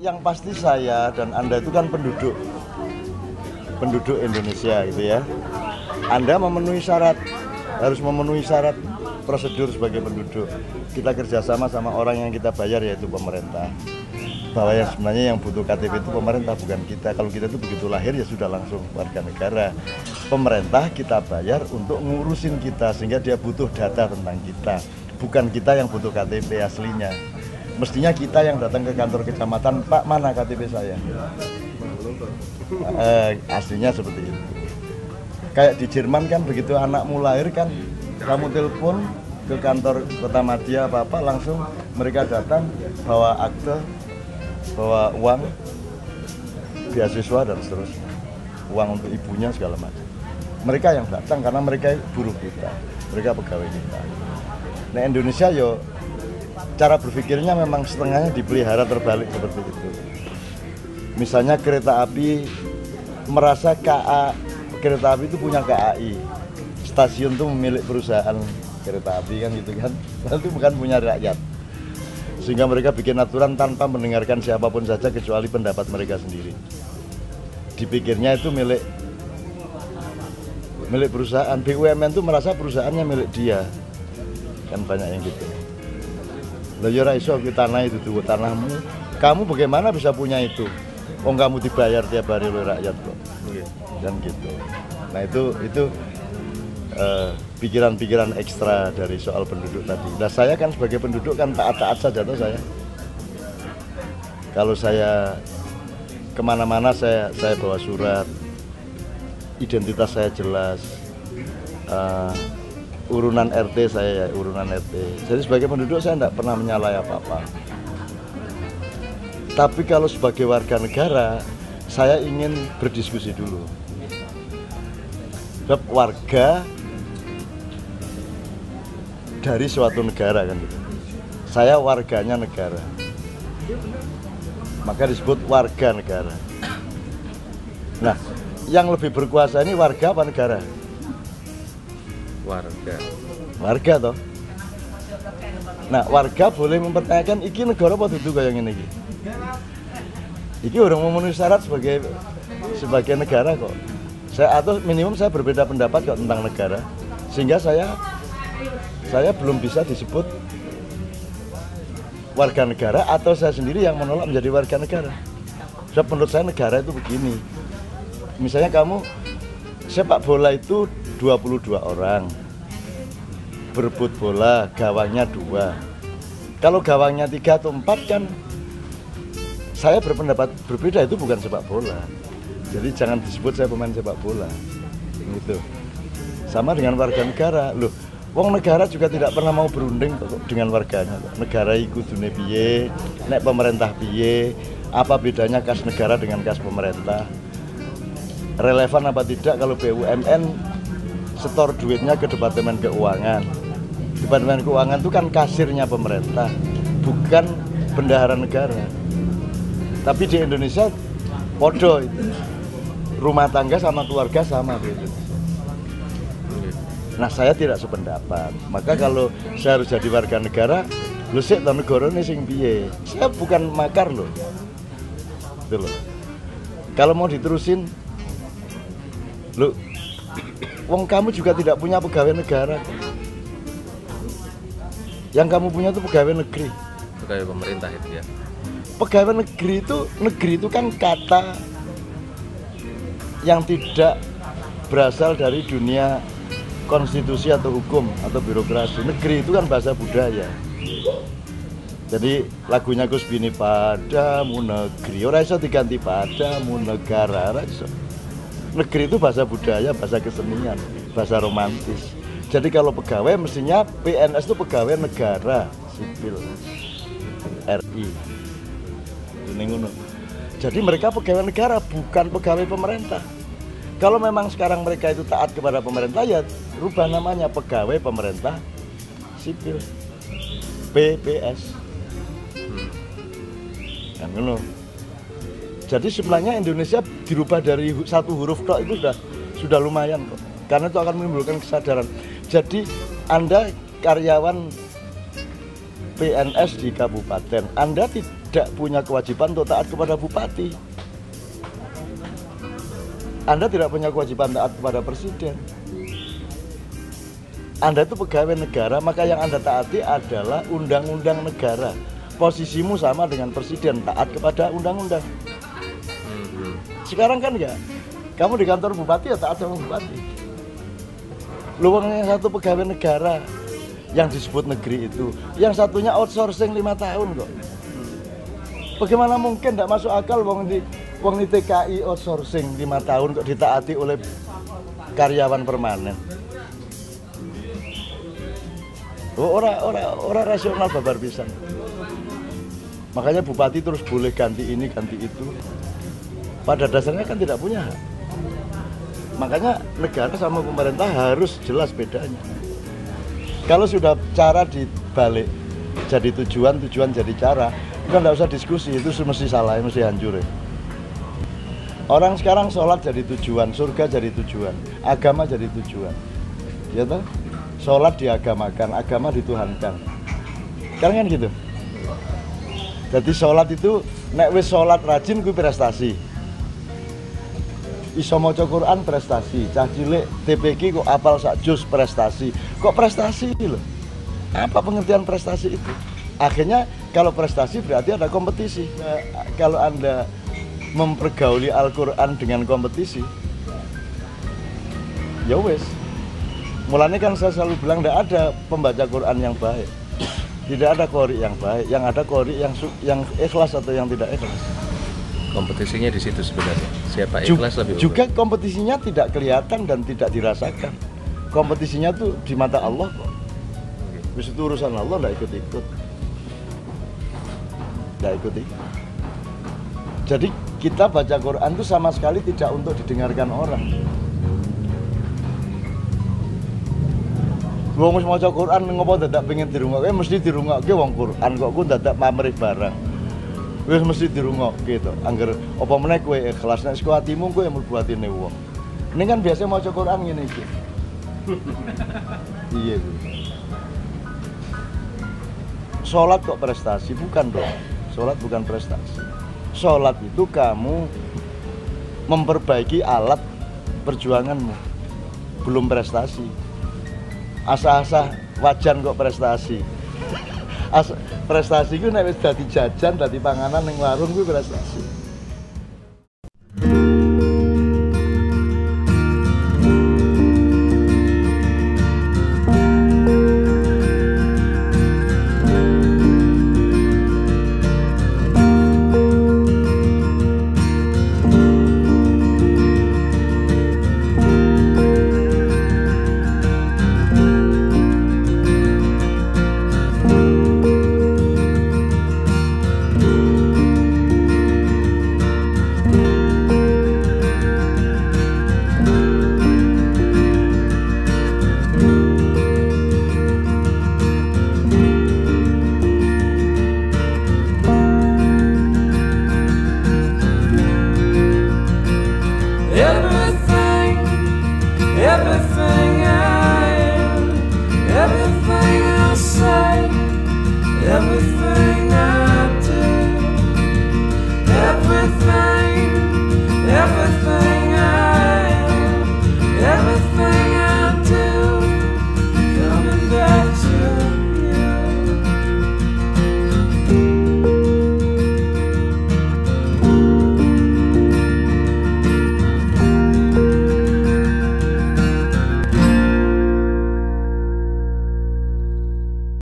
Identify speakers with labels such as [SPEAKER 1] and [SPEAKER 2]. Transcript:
[SPEAKER 1] Yang pasti saya dan Anda itu kan penduduk Indonesia gitu ya. Anda memenuhi syarat, harus memenuhi syarat prosedur sebagai penduduk. Kita kerjasama sama orang yang kita bayar, yaitu pemerintah. Bahwa yang sebenarnya yang butuh KTP itu pemerintah, bukan kita. Kalau kita itu begitu lahir ya sudah langsung warga negara. Pemerintah kita bayar untuk ngurusin kita, sehingga dia butuh data tentang kita. Bukan kita yang butuh KTP aslinya. Mestinya kita yang datang ke kantor kecamatan, Pak, mana KTP saya? Aslinya seperti itu. Kayak di Jerman kan, begitu anakmu lahir kan, kamu telepon ke kantor kota Madya apa-apa, langsung mereka datang bawa akte, bawa uang, beasiswa dan seterusnya. Uang untuk ibunya segala macam. Mereka yang datang karena mereka buruh kita, mereka pegawai kita. Nah Indonesia yo cara berpikirnya memang setengahnya dipelihara terbalik seperti itu. Misalnya kereta api merasa kereta api itu punya KAI, stasiun itu milik perusahaan kereta api kan gitu kan, itu bukan punya rakyat. Sehingga mereka bikin aturan tanpa mendengarkan siapapun saja kecuali pendapat mereka sendiri. Dipikirnya itu milik perusahaan. BUMN itu merasa perusahaannya milik dia, kan banyak yang gitu. Lah ya ora iso tanah itu tuh tanahmu. Kamu bagaimana bisa punya itu? Oh kamu dibayar tiap hari oleh rakyat kok. Dan gitu. Nah itu pikiran-pikiran ekstra dari soal penduduk tadi. Nah saya kan sebagai penduduk kan taat-taat saja tuh saya. Kalau saya kemana-mana saya bawa surat, identitas saya jelas. Urunan RT saya ya, urunan RT. Jadi sebagai penduduk saya tidak pernah menyalahi apa-apa. Tapi kalau sebagai warga negara, saya ingin berdiskusi dulu. Sebab warga dari suatu negara kan gitu. Saya warganya negara. Maka disebut warga negara. Nah, yang lebih berkuasa ini warga apa negara? Warga toh. Nah warga boleh mempertanyakan iki negara apa dudu kayak ngene iki. Iki orang memenuhi syarat sebagai negara kok. Atau minimum saya berbeda pendapat kok tentang negara, sehingga saya belum bisa disebut warga negara, atau saya sendiri yang menolak menjadi warga negara. Sebab menurut saya negara itu begini. Misalnya kamu sepak bola itu 22 orang berebut bola, gawangnya 2. Kalau gawangnya 3 atau 4 kan saya berpendapat berbeda, itu bukan sepak bola. Jadi jangan disebut saya pemain sepak bola. Gitu. Sama dengan warga negara. Loh, wong negara juga tidak pernah mau berunding dengan warganya. Negara iku dune piye, nek pemerintah piye, apa bedanya kas negara dengan kas pemerintah? Relevan apa tidak kalau BUMN setor duitnya ke Departemen Keuangan. Departemen Keuangan itu kan kasirnya pemerintah, bukan bendahara negara. Tapi di Indonesia podo itu. Rumah tangga sama keluarga sama gitu. Nah saya tidak sependapat. Maka kalau saya harus jadi warga negara, lu sik ta negara ini sing piye? Saya bukan makar loh. Gitu loh. Kalau mau diterusin, lu wong kamu juga tidak punya pegawai negara. Yang kamu punya itu pegawai negeri.
[SPEAKER 2] Pegawai pemerintah itu ya.
[SPEAKER 1] Pegawai negeri itu kan kata yang tidak berasal dari dunia konstitusi atau hukum atau birokrasi. Negeri itu kan bahasa budaya. Jadi lagunya Gus Bini, padamu negeri, ora iso diganti padamu negara, ora iso. Negeri itu bahasa budaya, bahasa kesenian, bahasa romantis. Jadi kalau pegawai mestinya PNS itu pegawai negara sipil RI. Jadi mereka pegawai negara, bukan pegawai pemerintah. Kalau memang sekarang mereka itu taat kepada pemerintah, ya rubah namanya pegawai pemerintah sipil, PPS. Jadi sebenarnya Indonesia dirubah dari satu huruf tok itu sudah lumayan kok. Karena itu akan menimbulkan kesadaran. Jadi Anda karyawan PNS di kabupaten, Anda tidak punya kewajiban untuk taat kepada bupati. Anda tidak punya kewajiban taat kepada presiden. Anda itu pegawai negara, maka yang Anda taati adalah undang-undang negara. Posisimu sama dengan presiden, taat kepada undang-undang. Sekarang kan enggak. Kamu di kantor bupati ya taat sama bupati. Lu yang satu pegawai negara yang disebut negeri itu, yang satunya outsourcing 5 tahun kok. Bagaimana mungkin tidak masuk akal wong di TKI outsourcing 5 tahun kok ditaati oleh karyawan permanen. Orang rasional babar pisan. Makanya bupati terus boleh ganti ini, ganti itu. Pada dasarnya kan tidak punya hak. Makanya negara sama pemerintah harus jelas bedanya. Kalau sudah cara dibalik jadi tujuan, tujuan jadi cara, kan tidak usah diskusi, itu mesti salah, mesti hancur ya. Orang sekarang sholat jadi tujuan, surga jadi tujuan, agama jadi tujuan. Ya toh? Sholat diagamakan, agama dituhankan. Sekarang kan gitu. Jadi sholat itu, nek wis sholat rajin kuwi prestasi. Iso maca Quran prestasi, cah cilik TPQ kok apal sak juz prestasi. Kok prestasi loh? Apa pengertian prestasi itu? Akhirnya kalau prestasi berarti ada kompetisi. Nah, kalau Anda mempergauli Al-Quran dengan kompetisi, ya wes. Mulanya kan saya selalu bilang tidak ada pembaca Quran yang baik. Tidak ada qori yang baik, yang ada qori yang ikhlas atau yang tidak ikhlas.
[SPEAKER 2] Kompetisinya di situ sebenarnya. Siapa ikhlas lebih
[SPEAKER 1] juga baik. Kompetisinya tidak kelihatan dan tidak dirasakan. Kompetisinya tuh di mata Allah kok. Wis itu urusan Allah, tidak ikut-ikut. Tidak ikut-ikut. Jadi kita baca Quran itu sama sekali tidak untuk didengarkan orang. Wong wis maca Quran ngopo dadak pengen dirungokke mesti dirungokke wong Quran kok ku dadak pamrih barang. Wis mesti dirungokke to. Angger apa meneh kowe ikhlas nek saka atimu kowe mlebu atine wong. Ini kan biasa maca Quran ngene iki. Iya. Salat kok prestasi bukan dong. Salat bukan prestasi. Salat itu kamu memperbaiki alat perjuanganmu. Belum prestasi. Asah-asah wajan kok prestasi. Prestasi ku nek wis dadi jajan, dadi panganan ning warung kuwi prestasi.